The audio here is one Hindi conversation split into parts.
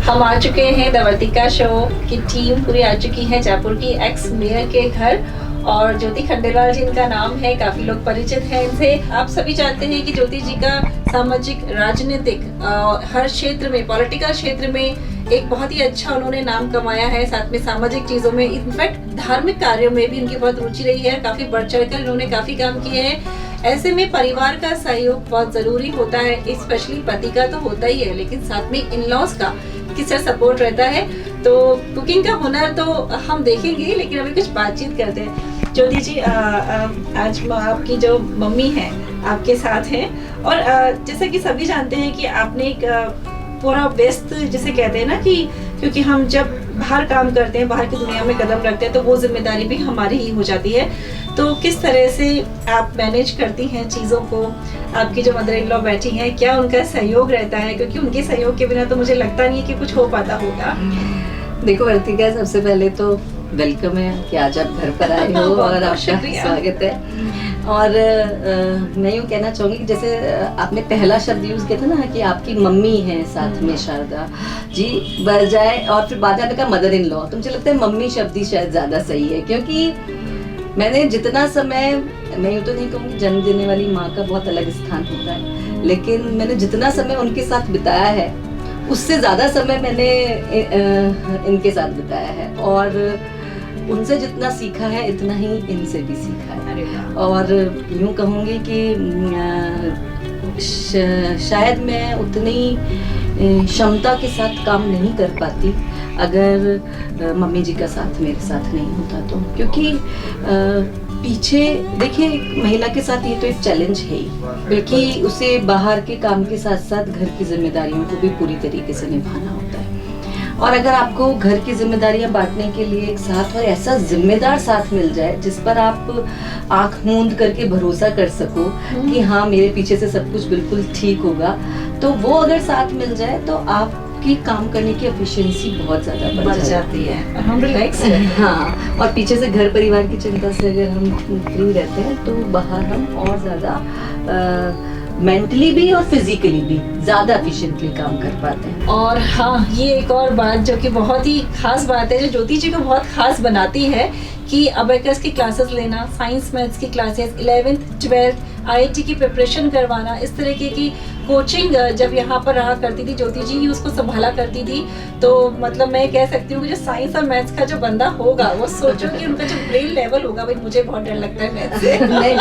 हम आ चुके हैं द वर्तिका शो की टीम पूरी आ चुकी है जयपुर की एक्स मेयर के घर, और ज्योति खंडेलवाल जी इनका नाम है, काफी लोग परिचित हैं इनसे। आप सभी जानते हैं कि ज्योति जी का सामाजिक राजनीतिक हर क्षेत्र में, पॉलिटिकल क्षेत्र में एक बहुत ही अच्छा उन्होंने नाम कमाया है। साथ में सामाजिक चीजों में, इनफैक्ट धार्मिक कार्यों में भी उनकी बहुत रुचि रही है। काफी बढ़ चढ़कर इन्होंने काफी काम किए हैं। ऐसे में परिवार का सहयोग बहुत जरूरी होता है, स्पेशली पति का तो होता ही है, लेकिन साथ में इन लॉज का किस तरह सपोर्ट रहता है। तो कुकिंग का हुनर तो हम देखेंगे, लेकिन अभी कुछ बातचीत करते हैं। ज्योति जी, आज आपकी जो मम्मी है आपके साथ हैं, और जैसा कि सभी जानते हैं कि आपने एक पूरा व्यस्त, जिसे कहते हैं ना कि क्योंकि हम जब बाहर काम करते हैं, बाहर की दुनिया में कदम रखते हैं, तो वो जिम्मेदारी भी हमारी ही हो जाती है। तो किस तरह से आप मैनेज करती हैं चीज़ों को? आपकी जो मदर इन लॉ बैठी हैं, क्या उनका सहयोग रहता है? क्योंकि उनके सहयोग के बिना तो मुझे लगता नहीं है कि कुछ हो पाता होगा। देखो वर्तिका, सबसे पहले तो वेलकम है कि आज आप घर पर आए हो और आपका स्वागत है। और मैं यूँ कहना चाहूँगी कि जैसे आपने पहला शब्द यूज़ किया था ना कि आपकी मम्मी है साथ में शारदा जी, बजाय और फिर बाद में कहा मदर इन लॉ, तो मुझे लगता है मम्मी शब्द ही शायद ज़्यादा सही है। क्योंकि मैंने जितना समय, मैं यूँ तो नहीं कहूँगी जन्म देने वाली माँ का बहुत अलग स्थान होता है, लेकिन मैंने जितना समय उनके साथ बिताया है उससे ज़्यादा समय मैंने इनके साथ बिताया है, और उनसे जितना सीखा है इतना ही इनसे भी सीखा है। और यूँ कहूँगी कि शायद मैं उतनी क्षमता के साथ काम नहीं कर पाती अगर मम्मी जी का साथ मेरे साथ नहीं होता तो। क्योंकि पीछे देखिए, एक महिला के साथ ये तो एक चैलेंज है ही कि उसे बाहर के काम के साथ साथ घर की जिम्मेदारियों को भी पूरी तरीके से निभाना होता है। और अगर आपको घर की जिम्मेदारियां बांटने के लिए एक साथ और ऐसा जिम्मेदार साथ मिल जाए जिस पर आप आंख मूंद करके भरोसा कर सको कि हाँ मेरे पीछे से सब कुछ बिल्कुल ठीक होगा, तो वो अगर साथ मिल जाए तो आपकी काम करने की एफिशिएंसी बहुत ज्यादा बढ़ जाती है। हम रिलैक्स हाँ, और पीछे से घर परिवार की चिंता से अगर हम फ्री रहते हैं तो बाहर हम और ज्यादा मेंटली भी और फिजिकली भी ज्यादा एफिशिएंटली काम कर पाते हैं। और हाँ, ये एक और बात जो कि बहुत ही खास बात है, जो ज्योति जी को बहुत खास बनाती है, कि अबेकस की क्लासेस लेना, साइंस मैथ्स की क्लासेस, 11th 12th IIT की प्रिपरेशन करवाना, इस तरीके की कोचिंग जब यहाँ पर रहा करती थी ज्योति जी ही उसको संभाला करती थी। तो मतलब मैं कह सकती हूँ कि जो साइंस और मैथ्स का जो बंदा होगा, वो सोचो कि उनका जो ब्रेन लेवल होगा, भाई मुझे बहुत डर लगता है मैथ्स से। नहीं,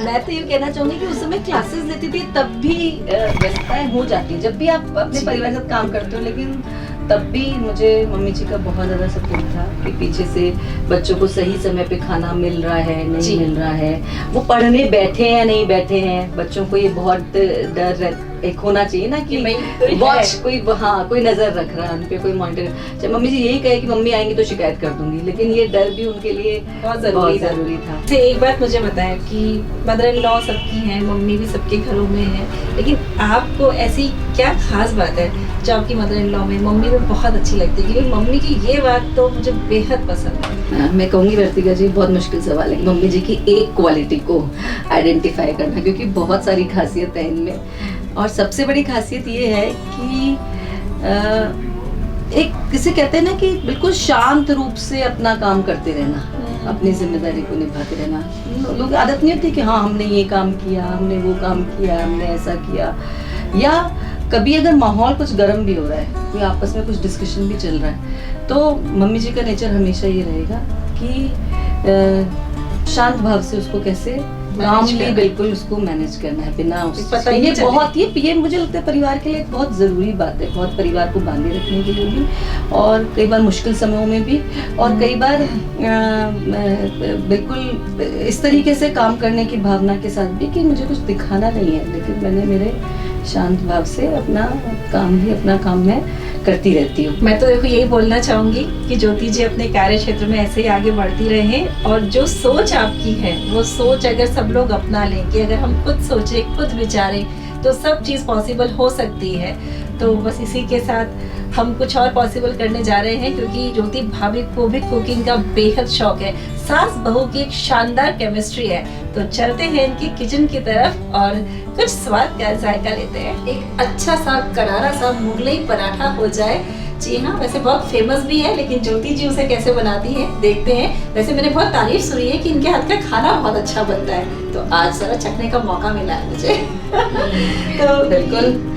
मैं तो ये कहना चाहूंगी कि उस समय क्लासेस लेती थी तब भी व्यस्तताएं हो जाती, जब भी आप अपने परिवार के साथ काम करते हो, लेकिन तब भी मुझे मम्मी जी का बहुत ज़्यादा सपोर्ट था कि पीछे से बच्चों को सही समय पे खाना मिल रहा है नहीं मिल रहा है, वो पढ़ने बैठे हैं नहीं बैठे हैं। बच्चों को ये बहुत डर एक होना चाहिए ना कि वॉच कोई नजर रख रहा है उन पे, कोई मॉनिटर। चाहे मम्मी जी यही कहे कि मम्मी आएंगी तो शिकायत कर दूंगी, लेकिन ये डर भी उनके लिए बहुत जरूरी था। तो एक बात मुझे बताएं कि मदर इन लॉ सबकी हैं, मम्मी भी सबके घरों में है, लेकिन आपको ऐसी क्या खास बात है जो आपकी मदर इन लॉ में, मम्मी में बहुत अच्छी लगती है? क्योंकि मम्मी की ये बात तो मुझे बेहद पसंद है। मैं कहूँगी वर्तिका जी, बहुत मुश्किल सवाल है मम्मी जी की एक क्वालिटी को आइडेंटिफाई करना, क्योंकि बहुत सारी खासियत है इनमें। और सबसे बड़ी खासियत ये है कि एक किसे कहते हैं ना कि बिल्कुल शांत रूप से अपना काम करते रहना, अपनी जिम्मेदारी को निभाते रहना। लोग आदत नहीं होती कि हाँ हमने ये काम किया, हमने वो काम किया, हमने ऐसा किया। या कभी अगर माहौल कुछ गर्म भी हो रहा है, कोई आपस में कुछ डिस्कशन भी चल रहा है, तो मम्मी जी का नेचर हमेशा ये रहेगा कि शांत भाव से उसको कैसे कामली बिल्कुल उसको मैनेज करना है बिना उसके। ये बहुत ये मुझे लगता है परिवार के लिए बहुत ज़रूरी बात है, बहुत परिवार को बांधे रखने के लिए भी, और कई बार मुश्किल समयों में भी, और कई बार बिल्कुल इस तरीके से काम करने की भावना के साथ भी कि मुझे कुछ दिखाना नहीं है, लेकिन मैंने मेरे शांत भाव से अपना काम मैं करती रहती हूँ। मैं तो देखो यही बोलना चाहूंगी कि ज्योति जी अपने कार्य क्षेत्र में ऐसे ही आगे बढ़ती रहें, और जो सोच आपकी है वो सोच अगर सब लोग अपना लें कि अगर हम खुद सोचें, खुद विचारें, तो सब चीज़ पॉसिबल हो सकती है। तो बस इसी के साथ हम कुछ और पॉसिबल करने जा रहे हैं, क्योंकि ज्योति भाभी को भी कुकिंग का बेहद शौक है। सास बहू की एक शानदार केमिस्ट्री है। तो चलते हैं इनकी किचन की तरफ और कुछ स्वाद का जायका लेते हैं। एक अच्छा सा करारा सा मुगलई पराठा हो जाए। जी हाँ, वैसे बहुत फेमस भी है, लेकिन ज्योति जी उसे कैसे बनाती है देखते हैं। वैसे मैंने बहुत तारीफ सुनी है कि इनके हाथ का खाना बहुत अच्छा बनता है, तो आज जरा चखने का मौका मिला है मुझे। तो बिल्कुल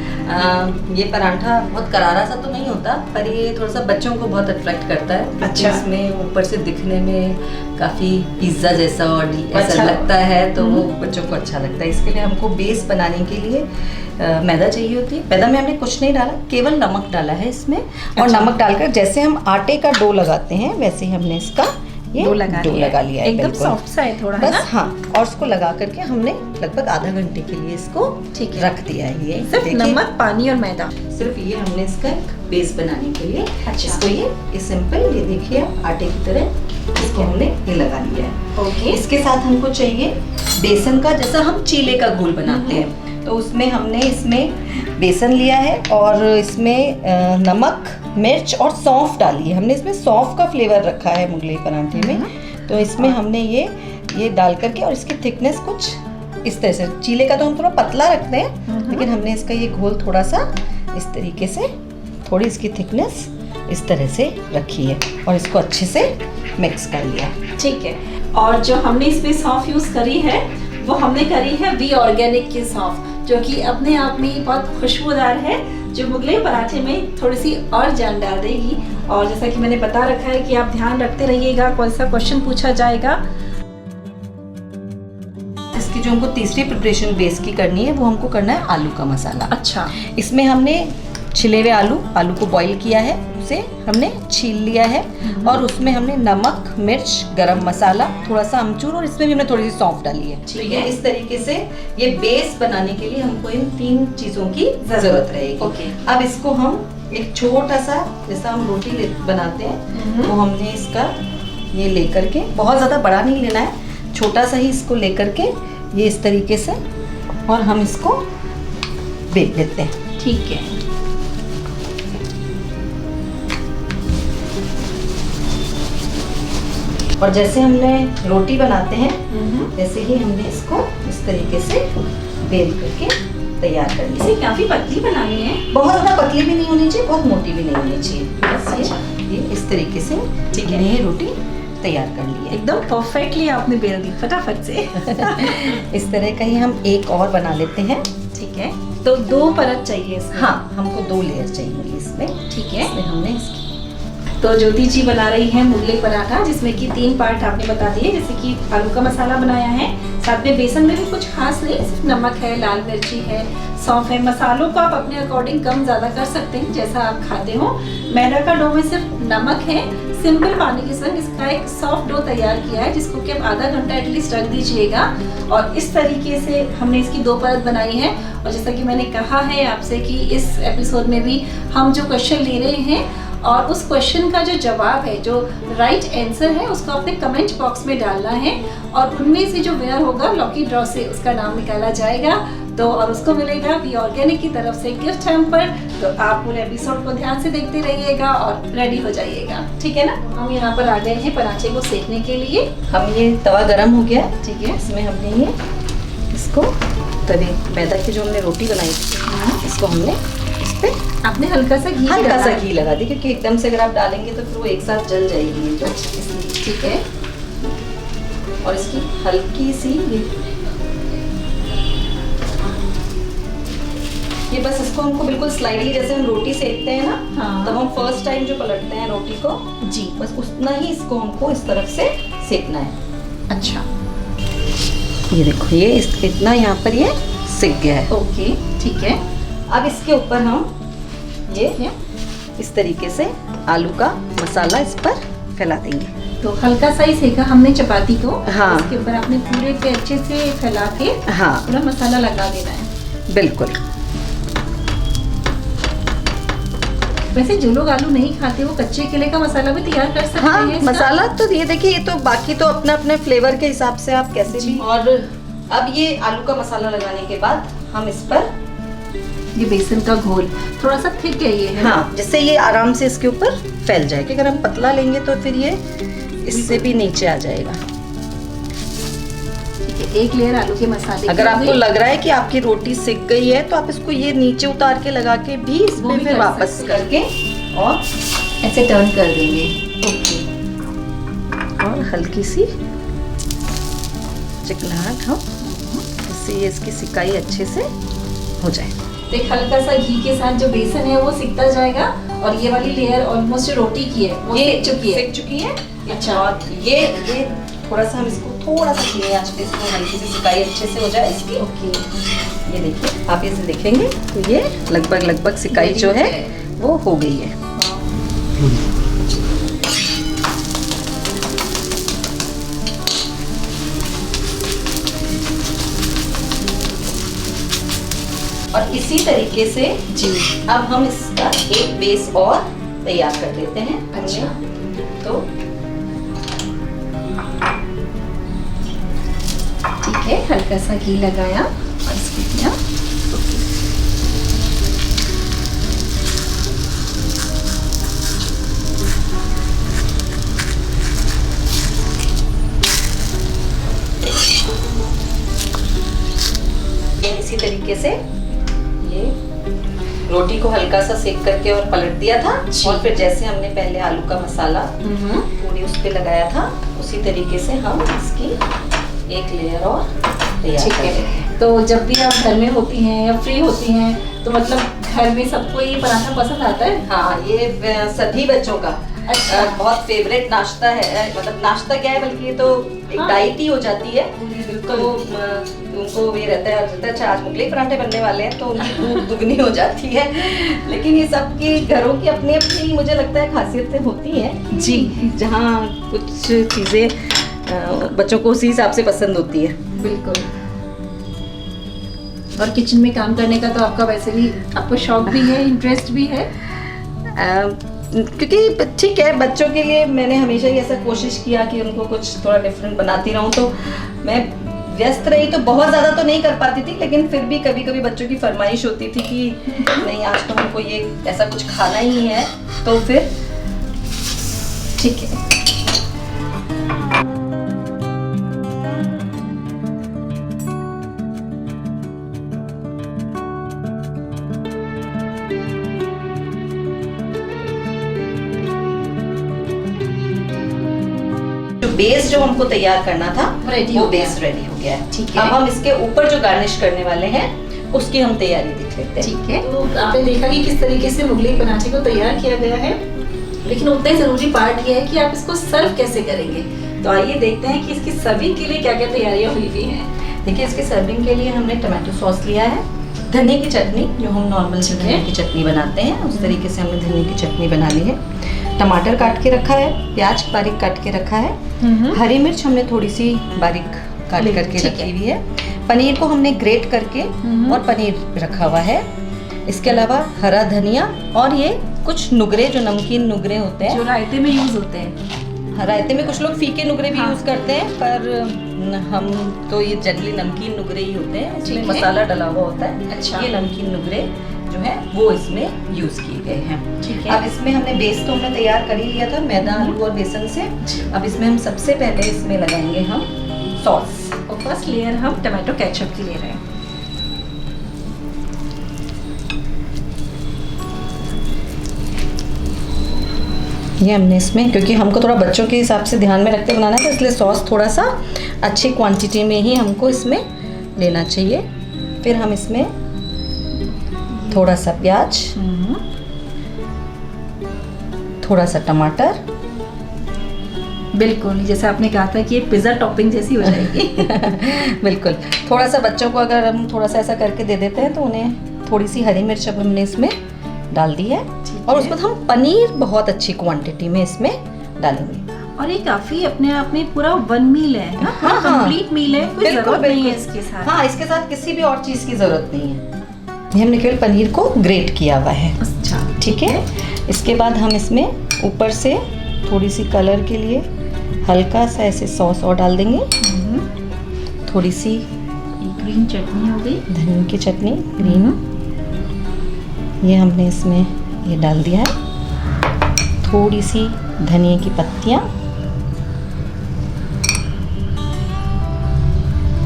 ये पराठा बहुत करारा सा तो नहीं होता, पर ये थोड़ा सा बच्चों को बहुत अट्रैक्ट करता है। अच्छा। इसमें ऊपर से दिखने में काफ़ी पिज्ज़ा जैसा और ऐसा अच्छा लगता है, तो वो बच्चों को अच्छा लगता है। इसके लिए हमको बेस बनाने के लिए मैदा चाहिए होती है। मैदा में हमने कुछ नहीं डाला, केवल नमक डाला है इसमें। और अच्छा। नमक डालकर जैसे हम आटे का डो लगाते हैं वैसे ही हमने इसका ये डो लगा लिया है। एकदम बिल्कुल। सॉफ्ट सा है थोड़ा, है बस ना? हाँ, और इसको लगा करके हमने लगभग आधा घंटे के लिए इसको ठीक है। रख दिया है। ये सिर्फ देखिए, नमक, पानी और मैदा। सिर्फ ये हमने इसका एक बेस बनाने के लिए अच्छा। इसको ये सिंपल, ये देखिए आटे की तरह इसको हमने ये लगा लिया है। ओके। इसके साथ हमको चाहिए बेसन का, जैसा हम चीले का घोल बनाते हैं, तो उसमें हमने इसमें बेसन लिया है और इसमें नमक, मिर्च और सौंफ डाली है। हमने इसमें सौंफ का फ्लेवर रखा है मुगलई पराठे में, तो इसमें हमने ये डाल करके, और इसकी थिकनेस कुछ इस तरह से, चीले का तो हम थोड़ा पतला रखते हैं, लेकिन हमने इसका ये घोल थोड़ा सा इस तरीके से, थोड़ी इसकी थिकनेस इस तरह से रखी है और इसको अच्छे से मिक्स कर लिया। ठीक है। और जो हमने इसमें सौंफ यूज करी है वो हमने करी है वी ऑर्गेनिक की सौंफ, जो कि अपने आप में बहुत खुशबूदार है, जो मुगलई पराठे में थोड़ी सी और जान डाल देगी। और जैसा कि मैंने बता रखा है कि आप ध्यान रखते रहिएगा कौन सा क्वेश्चन पूछा जाएगा। इसकी जो हमको तीसरी प्रिपरेशन बेस की करनी है वो हमको करना है आलू का मसाला। अच्छा। इसमें हमने छिले हुए आलू को बॉईल किया है, उसे हमने छील लिया है और उसमें हमने नमक, मिर्च, गरम मसाला, थोड़ा सा अमचूर और इसमें भी हमने थोड़ी सी सौंफ डाली है। तो ये इस तरीके से ये बेस बनाने के लिए हमको इन 3 चीजों की जरूरत रहेगी। ओके। अब इसको हम एक छोटा सा, जैसा हम रोटी बनाते हैं, तो हमने इसका ये लेकर के, बहुत ज्यादा बड़ा नहीं लेना है, छोटा सा ही इसको लेकर के ये इस तरीके से, और हम इसको बेक लेते हैं। ठीक है। और जैसे हमने रोटी बनाते हैं वैसे ही हमने इसको इस तरीके से बेल करके तैयार कर लिया। इसे काफी पतली बनानी है, बहुत ज़्यादा पतली भी नहीं होनी चाहिए, बहुत मोटी भी नहीं होनी चाहिए। बस अच्छा। ये इस तरीके से ठीक है। ये रोटी तैयार कर ली है। एकदम परफेक्टली आपने बेल दी फटाफट से। इस तरह का ही हम एक और बना लेते हैं। ठीक है। तो 2 परत चाहिए इसमें। हाँ, हमको 2 लेयर चाहिए इसमें। ठीक है। इसमें हमने इसकी, तो ज्योति जी बना रही है मुगलई पराठा, जिसमें कि 3 पार्ट आपने बता दिए, जैसे कि आलू का मसाला बनाया है, साथ में बेसन में भी कुछ खास नहीं, सिर्फ नमक है, लाल मिर्ची है, सौंफ है। मसालों को आप अपने अकॉर्डिंग कम ज़्यादा कर सकते हैं, जैसा आप खाते हो। मैदा का डो में सिर्फ नमक है। सिंपल पानी के संग इसका एक सॉफ्ट डो तैयार किया है, जिसको कि आप आधा घंटा एटलीस्ट रख दीजिएगा। और इस तरीके से हमने इसकी 2 परत बनाई है। और जैसा कि मैंने कहा है आपसे कि इस एपिसोड में भी हम जो क्वेश्चन ले रहे हैं, और उस क्वेश्चन का जो जवाब है, जो राइट आंसर है, उसको अपने कमेंट बॉक्स में डालना है, और उनमें से जो विनर होगा लॉकी ड्रॉ से उसका नाम निकाला जाएगा, तो और उसको मिलेगा वी ऑर्गेनिक की तरफ से गिफ्ट हैम्पर। तो आप पूरे एपिसोड को ध्यान से देखते रहिएगा और रेडी हो जाइएगा, ठीक है ना? हम यहाँ पर आ गए हैं पराठे को सेकने के लिए। हम ये तवा गरम हो गया है, ठीक है। इसमें हमने ये इसको तवे मैदा की जो हमने रोटी बनाई थी, इसको हमने इस पे आपने हल्का सा घी हल्का डाला सा है। घी लगा दी, क्योंकि एकदम से अगर आप डालेंगे तो फिर वो एक साथ जल जाएगी ये, तो इसलिए। ठीक है। और इसकी हल्की सी ये बस इसको हमको बिल्कुल स्लाइडली, जैसे हम रोटी सेकते हैं ना, हाँ। तब हम फर्स्ट टाइम जो पलटते हैं रोटी को, जी। बस उतना ही इसको हमको इस तरफ से सेकना है। अच्छा। ये देखो, ये इतना यहाँ पर ये सिक गया है। ओके, ठीक है। अब इसके ऊपर हम ये इस तरीके से आलू का मसाला इस पर फैला देंगे। तो हल्का सा ही सेका हमने चपाती को। हाँ। इसके ऊपर आपने पूरे पे अच्छे से फैला के हाँ, पूरा मसाला लगा देना है। बिल्कुल। वैसे जो लोग आलू नहीं खाते वो कच्चे केले का मसाला भी तैयार कर सकते हाँ, हैं इसका। मसाला तो ये देखिए, ये तो बाकी तो अपने अपने फ्लेवर के हिसाब से आप कैसे भी। और अब ये आलू का मसाला लगाने के बाद हम इस पर ये बेसन का घोल थोड़ा सा थिक है ये, है ना? हाँ, जिससे ये आराम से इसके ऊपर फैल जाए, कि अगर हम पतला लेंगे तो फिर ये इससे भी नीचे आ जाएगा। ठीक है, एक लेयर आलू के मसाले अगर की आपको हो लग रहा है कि आपकी रोटी सिक गई है तो आप इसको ये नीचे उतार के लगा के भी वो इसमें भी फिर कर वापस सकते हैं। करके और ऐसे टर्न कर देंगे। ओके। और हल्की सी चिकनाहट हो, इससे ये इसकी सिकाई अच्छे से हो जाए। तो एक हल्का सा घी के साथ जो बेसन है वो सिकता जाएगा और ये वाली लेयर ऑलमोस्ट रोटी की है वो ये सिक चुकी है। अच्छा, और ये थोड़ा सा हम इसको थोड़ा सा धीमी आंच पे इसको हल्की सी सिकाई अच्छे से हो जाए इसकी। ओके। ये देखिए, आप इसे देखेंगे तो ये लगभग सिकाई जो है वो हो गई है। और इसी तरीके से जी। अब हम इसका एक बेस और तैयार कर लेते हैं। अच्छा। तो ठीक है, हल्का सा घी लगाया और इसको किया। इसी तरीके से ये रोटी को हल्का सा सेक करके और पलट दिया था जी। और फिर जैसे हमने पहले आलू का मसाला पूरी उस पे लगाया था उसी तरीके से हम इसकी एक लेयर और तैयार ठीक कर है। लेते हैं। तो जब भी आप घर में होती हैं या फ्री होती हैं तो मतलब घर में सबको ये पराठा पसंद आता है? हाँ, ये सभी बच्चों का अच्छा। बहुत फेवरेट नाश्ता है। मतलब नाश्ता क्या है, बल्कि ये तो एक हाँ। डाइट ही हो जाती है। तो बिल्कुल। उनको ये रहता है अच्छा आज मुगलई पराठे बनने वाले हैं तो उनकी भूख दुगनी हो जाती है। लेकिन ये सबकी घरों की अपनी अपनी मुझे लगता है खासियतें होती हैं जी। जहाँ कुछ चीज़ें बच्चों को उसी हिसाब से पसंद होती है। बिल्कुल। और किचन में काम करने का तो आपका वैसे भी आपको शौक भी है, इंटरेस्ट भी है। क्योंकि ठीक है, बच्चों के लिए मैंने हमेशा ही ऐसा कोशिश किया कि उनको कुछ थोड़ा डिफरेंट बनाती रहूं। तो मैं व्यस्त रही तो बहुत ज़्यादा तो नहीं कर पाती थी, लेकिन फिर भी कभी कभी बच्चों की फरमाइश होती थी कि नहीं आज तो हमको ये ऐसा कुछ खाना ही है, तो फिर ठीक है। बेस जो हमको तैयार करना था रेडी वो हो गया। बेस रेडी हो गया है। ठीक है। अब हम इसके ऊपर जो गार्निश करने वाले हैं उसकी हम तैयारी देख लेते हैं। ठीक है। तो आपने देखा कि किस तरीके से मुगलई पराठे को तैयार किया गया है, लेकिन उतना ही जरूरी पार्ट ये है कि आप इसको सर्व कैसे करेंगे। तो आइए देखते हैं कि इसकी सर्विंग के लिए क्या क्या तैयारियां हुई हुई हैं। देखिए, इसके सर्विंग के लिए हमने टमाटो सॉस लिया है, धनिया की चटनी जो हम नॉर्मल से धनिया की चटनी बनाते हैं उस तरीके से हमने धनिया की चटनी बना ली है, टमाटर काट के रखा है, प्याज बारीक काट के रखा है, हरी मिर्च हमने थोड़ी सी बारीक काट करके रखी हुई है, पनीर को हमने ग्रेट करके और पनीर रखा हुआ है, इसके अलावा हरा धनिया और ये कुछ नुगरे जो नमकीन नुगरे होते हैं जो रायते में यूज होते हैं। रायते में कुछ लोग फीके नुगरे भी हाँ। यूज करते हैं, पर हम तो ये जनरली नमकीन नुगरे ही होते हैं, इसमें ठीक है। मसाला डला हुआ होता है। अच्छा। ये नमकीन नुगरे जो है वो इसमें यूज किए गए हैं। ठीक है। अब इसमें हमने बेस तो हमने तैयार कर ही लिया था मैदा आलू और बेसन से। अब इसमें हम सबसे पहले इसमें लगाएंगे हम सॉस, और फर्स्ट लेयर हम टमाटो केचप की ले रहे हैं। ये हमने इसमें, क्योंकि हमको थोड़ा बच्चों के हिसाब से ध्यान में रखते बनाना है तो इसलिए सॉस थोड़ा सा अच्छी क्वांटिटी में ही हमको इसमें लेना चाहिए। फिर हम इसमें थोड़ा सा प्याज, थोड़ा सा टमाटर, बिल्कुल जैसे आपने कहा था कि ये पिज़्ज़ा टॉपिंग जैसी हो जाएगी। बिल्कुल थोड़ा सा बच्चों को अगर हम थोड़ा सा ऐसा करके दे देते हैं तो उन्हें थोड़ी सी हरी मिर्च अब हमने इसमें डाल दी है और उसके बाद हम पनीर बहुत अच्छी क्वांटिटी में इसमें डालेंगे। और ये काफी अपने आप में पूरा वन मील है ना, हाँ, कंप्लीट मील है, कोई बिल्कुल, जरूरत नहीं है बिल्कुल। इसके साथ। हाँ, इसके साथ किसी भी और चीज़ की ज़रूरत नहीं है। ये हमने केवल पनीर को ग्रेट किया हुआ है। अच्छा ठीक है। इसके बाद हम इसमें ऊपर से थोड़ी सी कलर के लिए हल्का सा ऐसे सॉस और डाल देंगे, थोड़ी सी ग्रीन चटनी हो गई, धनिया की चटनी ग्रीन, ये हमने इसमें ये डाल दिया है, थोड़ी सी धनिया की पत्तियाँ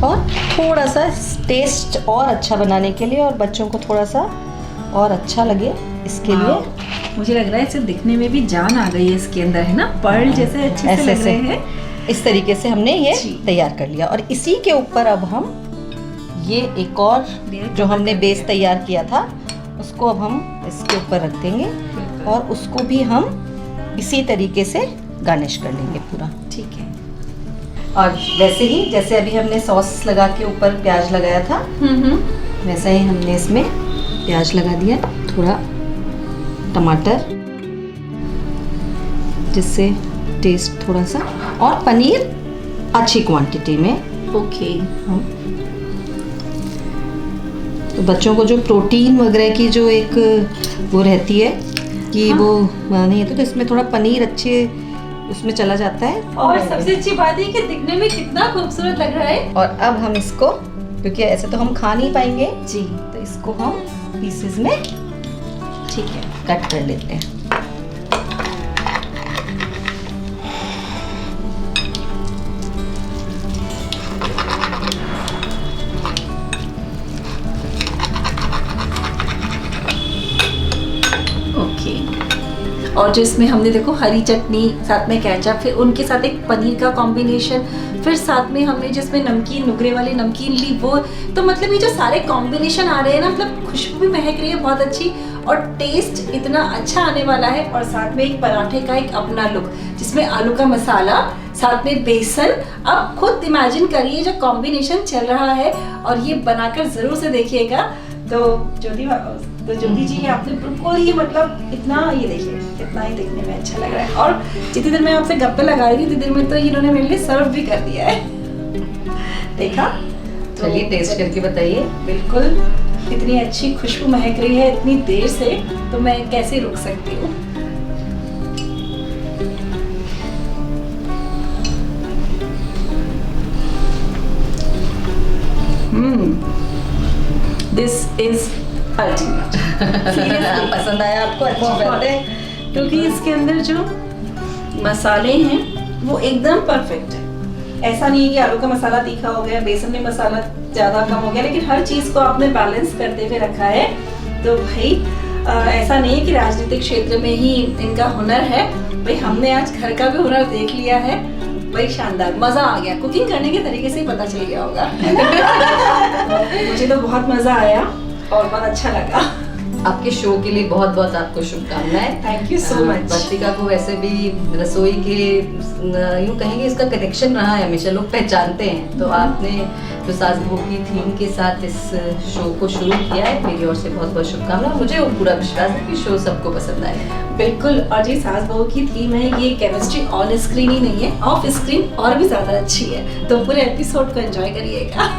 और थोड़ा सा टेस्ट और अच्छा बनाने के लिए और बच्चों को थोड़ा सा और अच्छा लगे इसके लिए मुझे लग रहा है इसे दिखने में भी जान आ गई है इसके अंदर, है ना, पर्ल जैसे अच्छे से लग रहे हैं। इस तरीके से हमने ये तैयार कर लिया और इसी के ऊपर अब हम ये एक और जो हमने बेस तैयार किया था उसको अब हम इसके ऊपर रख देंगे और उसको भी हम इसी तरीके से गार्निश कर लेंगे पूरा। ठीक है। और वैसे ही जैसे अभी हमने सॉस लगा के ऊपर प्याज लगाया था वैसा ही हमने इसमें प्याज लगा दिया, थोड़ा टमाटर जिससे टेस्ट थोड़ा सा, और पनीर अच्छी क्वांटिटी में। ओके। तो बच्चों को जो प्रोटीन वगैरह की जो एक वो रहती है कि वो नहीं है तो इसमें थोड़ा पनीर अच्छे उसमें चला जाता है। और सबसे अच्छी बात है कि दिखने में कितना खूबसूरत लग रहा है। और अब हम इसको, क्योंकि ऐसे तो हम खा नहीं पाएंगे जी, तो इसको हम पीसेस में ठीक है कट कर लेते हैं। और जो इसमें हमने देखो हरी चटनी, साथ में केचप, फिर उनके साथ एक पनीर का कॉम्बिनेशन, फिर साथ में हमने जिसमें नमकीन, नुगरे वाली नमकीन ली वो, तो मतलब ये जो सारे कॉम्बिनेशन आ रहे हैं ना, मतलब खुशबू भी महक रही है बहुत अच्छी और टेस्ट इतना अच्छा आने वाला है। और साथ में एक पराठे का एक अपना लुक जिसमें आलू का मसाला, साथ में बेसन। अब खुद इमेजिन करिए जो कॉम्बिनेशन चल रहा है और ये बनाकर जरूर से देखिएगा। तो ज्योति जी आपने बिल्कुल ही मतलब इतना, ये देखिए कितना ही देखने में अच्छा लग रहा है। और जितनी देर मैं आपसे गप्पे लगा रही थी उतनी देर में तो इन्होंने मेरे लिए सर्व भी कर दिया है। देखा? चलिए टेस्ट करके बताइए। बिल्कुल, इतनी अच्छी खुशबू महक रही है इतनी देर से, तो मैं कैसे रुक सकती हूँ। This is ultimate. पसंद आया आपको? अच्छी बात है, क्योंकि इसके अंदर जो मसाले हैं वो एकदम परफेक्ट है। ऐसा नहीं है कि आलू का मसाला तीखा हो गया, बेसन में मसाला ज्यादा कम हो गया, लेकिन हर चीज को आपने बैलेंस करते हुए रखा है। तो भाई ऐसा नहीं है कि राजनीतिक क्षेत्र में ही इनका हुनर है, भाई हमने आज घर का भी हुनर देख लिया है। भाई शानदार, मजा आ गया, कुकिंग करने के तरीके से ही पता चल गया होगा। मुझे तो बहुत मजा आया और बहुत अच्छा लगा। आपके शो के लिए बहुत बहुत आपको शुभकामनाएं। Thank you so much. Vartika को वैसे भी रसोई के यूँ कहेंगे इसका कनेक्शन रहा है, हमेशा लोग पहचानते हैं। तो आपने जो सास बहू की थीम के साथ इस शो को शुरू किया है, मेरी ओर से बहुत बहुत शुभकामनाएं। मुझे पूरा विश्वास है कि शो सबको पसंद आएगा। बिल्कुल। और जी सास बहू की थीम है ये केमिस्ट्री ऑन स्क्रीन ही नहीं है, ऑफ स्क्रीन और भी ज्यादा अच्छी है। तो पूरे एपिसोड को एंजॉय करिएगा।